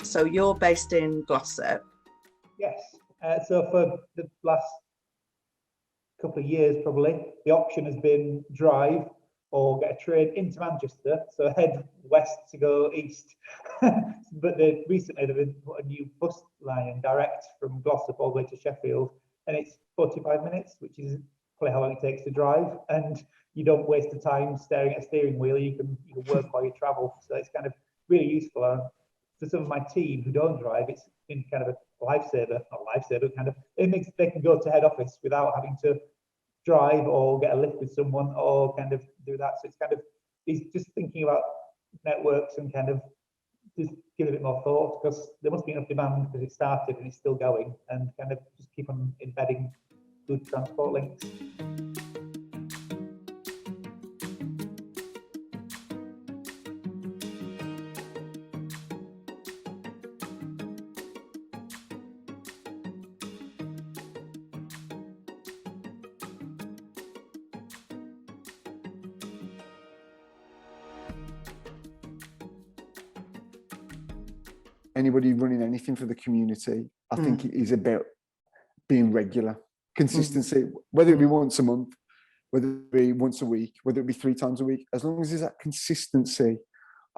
So you're based in Glossop? Yes. So for the last couple of years, probably, the option has been drive or get a train into Manchester, so head west to go east. But recently they've put a new bus line direct from Glossop all the way to Sheffield, and it's 45 minutes, which is probably how long it takes to drive, and you don't waste the time staring at a steering wheel. You can work while you travel, so it's kind of really useful. For some of my team who don't drive, it's been kind of a lifesaver, not lifesaver, kind of, it makes they can go to head office without having to drive or get a lift with someone or kind of do that. So it's kind of, it's just thinking about networks and kind of just give it a bit more thought, because there must be enough demand because it started and it's still going, and kind of just keep on embedding good transport links. Anybody running anything for the community, I think it is about being regular, consistency, whether it be once a month, whether it be once a week, whether it be 3 times a week. As long as there's that consistency,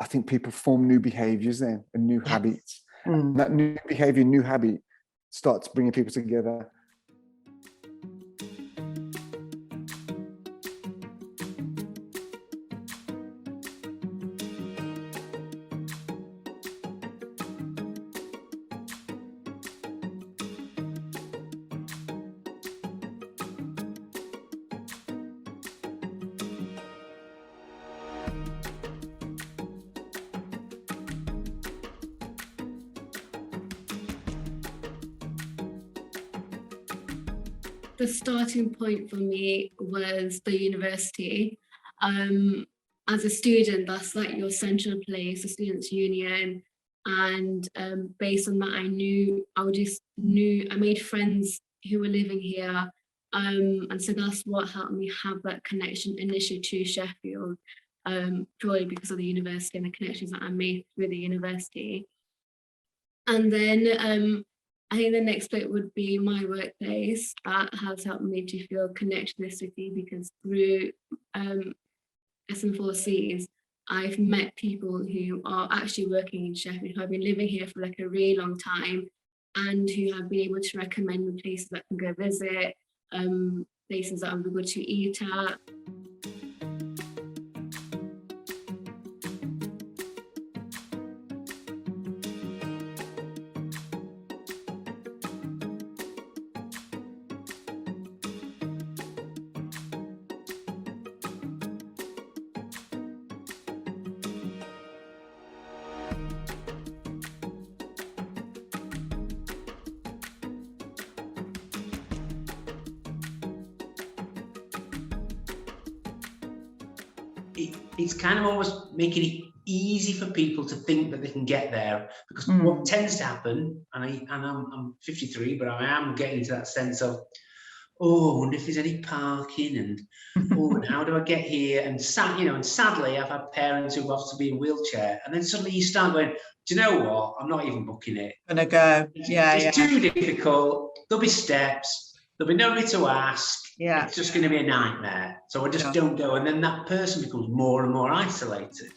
I think people form new behaviours then and new habits. And that new behaviour, new habit starts bringing people together. The starting point for me was the university. As a student, that's like your central place, the students' union. And based on that, I made friends who were living here. And so that's what helped me have that connection initially to Sheffield, purely because of the university and the connections that I made with the university. And then I think the next bit would be my workplace. That has helped me to feel connected to the city, because through SM4Cs, I've met people who are actually working in Sheffield, who have been living here for like a really long time, and who have been able to recommend me places that I can go visit, places that I'm able to eat at. It's kind of almost making it easy for people to think that they can get there, because what tends to happen, and I'm 53, but I am getting to that sense of, oh, I wonder if there's any parking, and oh, and how do I get here? And sadly, I've had parents who've had to be in a wheelchair, and then suddenly you start going, do you know what? I'm not even booking it. Gonna go. It's too difficult. There'll be steps. There'll be nobody to ask. It's just going to be a nightmare. So I just don't go. And then that person becomes more and more isolated.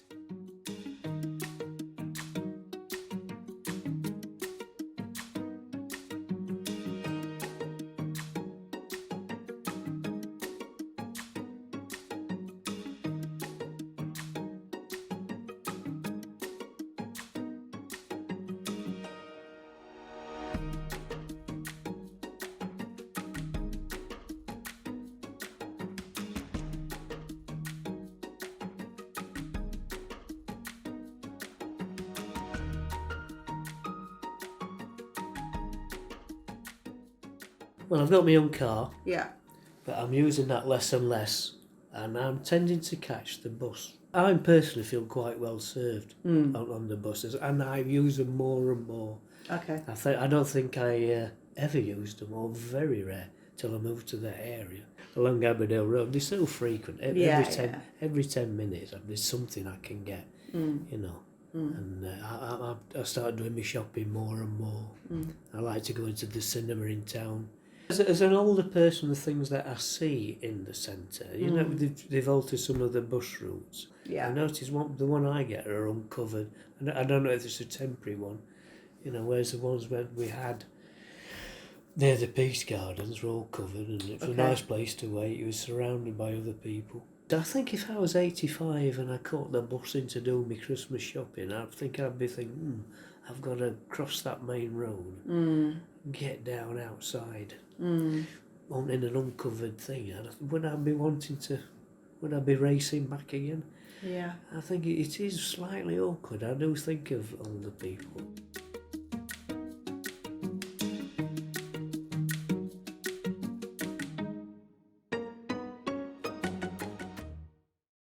Well, I've got my own car, Yeah. but I'm using that less and less, and I'm tending to catch the bus. I personally feel quite well served on the buses, and I use them more and more. Okay. I don't think I ever used them, or very rare, till I moved to that area. Along Aberdale Road, they're so frequent. Every 10 minutes, there's something I can get, you know. And I started doing my shopping more and more. I like to go into the cinema in town. As an older person, the things that I see in the centre, you know, they've altered some of the bus routes. Yeah. I noticed the one I get are uncovered. And I don't know if it's a temporary one, you know, whereas the ones that we had near the Peace Gardens were all covered, and it was a nice place to wait. You were surrounded by other people. I think if I was 85 and I caught the bus in to do my Christmas shopping, I think I'd be thinking, I've got to cross that main road, get down outside, wanting an uncovered thing. And would I be racing back again? Yeah. I think it is slightly awkward. I do think of older people.